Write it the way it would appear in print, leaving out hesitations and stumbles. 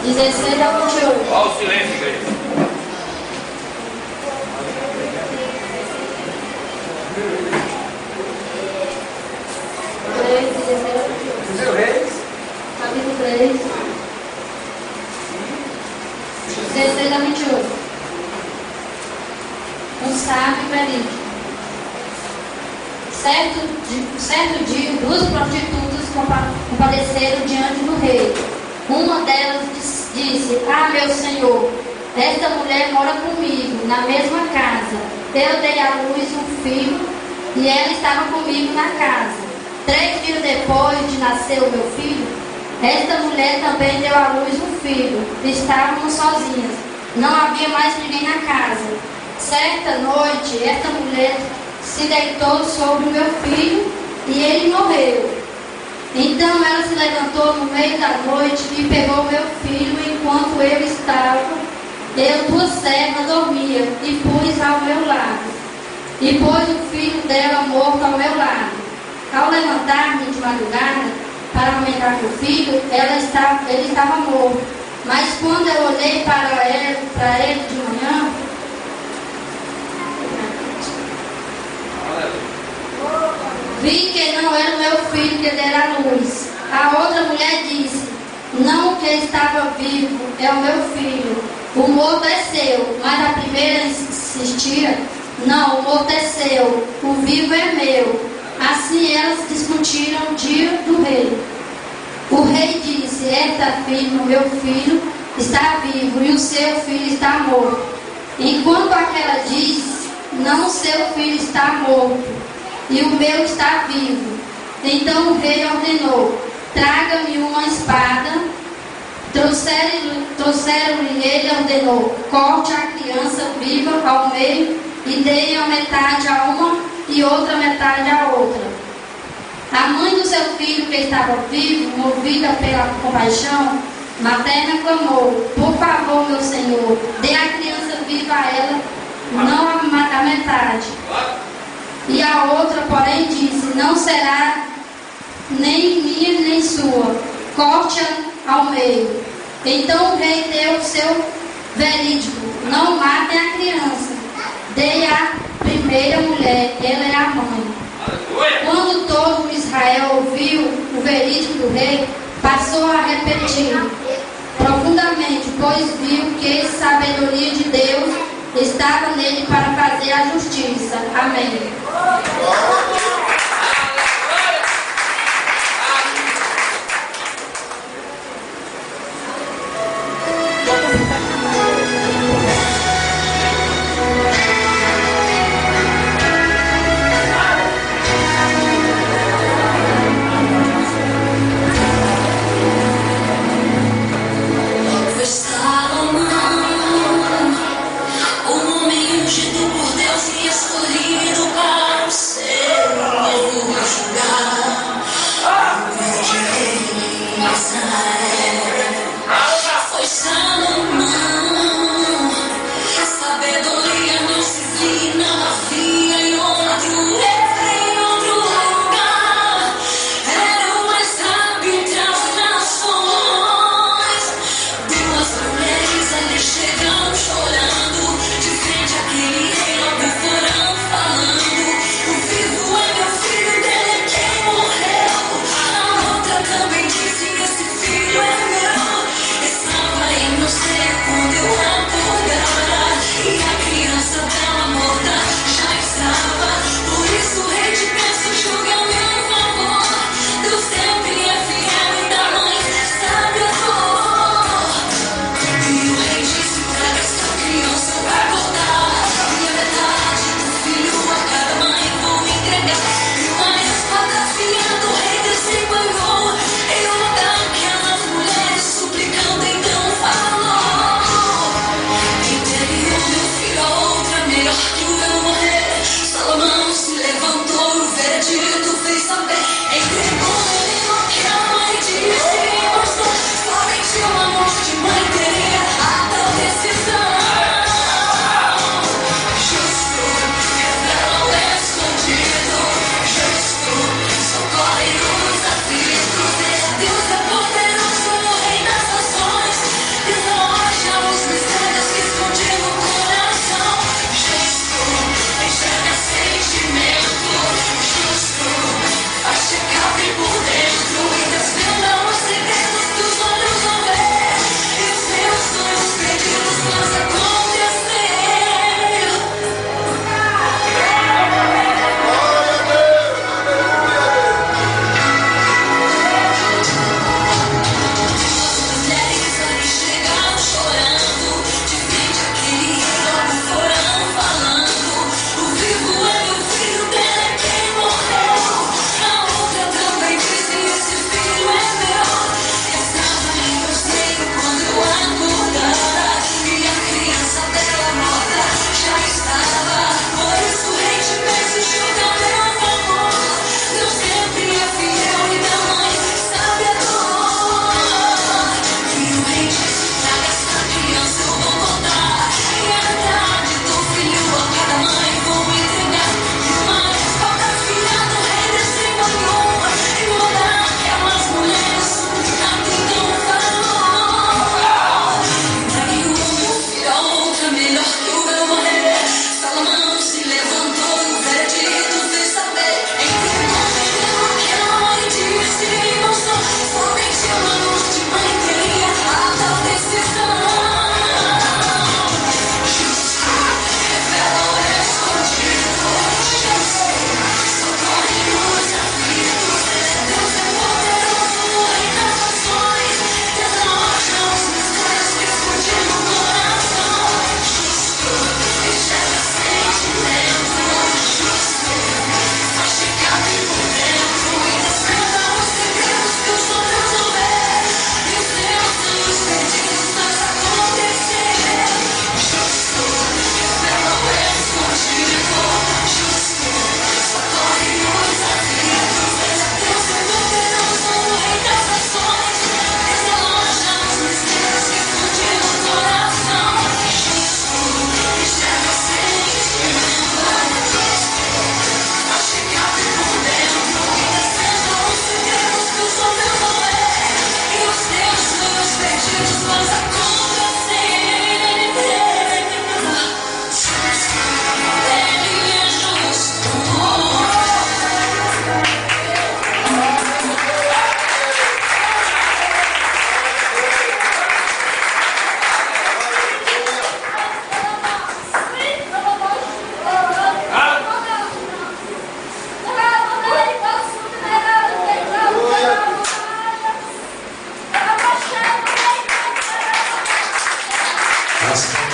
16 ao 28. Olha o silêncio, igreja. 3, capítulo 3, 16 a 28. Um sábio verídico. Certo dia, duas prostitutas compareceram diante do rei. Uma delas disse: Ah, meu senhor, esta mulher mora comigo na mesma casa. Eu dei à luz um filho e ela estava comigo na casa. 3 dias depois de nascer o meu filho, esta mulher também deu à luz um filho. Estávamos sozinhas, não havia mais ninguém na casa. Certa noite, esta mulher se deitou sobre o meu filho e ele morreu. Então ela se levantou no meio da noite e pegou meu filho enquanto eu, tua serva, dormia, e pus ao meu lado. E pôs o filho dela morto ao meu lado. Ao levantar-me de madrugada para aumentar meu filho, ele estava morto. Mas quando eu olhei para ele de manhã, vi que não era o meu filho que dera à luz. A outra mulher disse: Não, o que estava vivo é o meu filho. O morto é seu. Mas a primeira insistia: Não, o morto é seu. O vivo é meu. Assim elas discutiram o dia do rei. O rei disse: Esta filha, o meu filho, está vivo e o seu filho está morto. Enquanto aquela disse: Não, seu filho está morto e o meu está vivo. Então o rei ordenou: Traga-me uma espada. Trouxeram-lhe, ele ordenou: Corte a criança viva ao meio e dê a metade a uma e outra metade a outra. A mãe do seu filho que estava vivo, movida pela compaixão materna, clamou: Por favor, meu senhor, dê a criança viva a ela, não a metade. E a outra, porém, disse: Não será nem minha nem sua, corte-a ao meio. Então o rei deu o seu verídico: Não matem a criança, dê a primeira mulher, ela é a mãe. Quando todo Israel ouviu o verídico do rei, passou a repetir profundamente, pois viu que a sabedoria de Deus estava nele para fazer a justiça. Amém. Por Deus e escolhido para o céu. casa.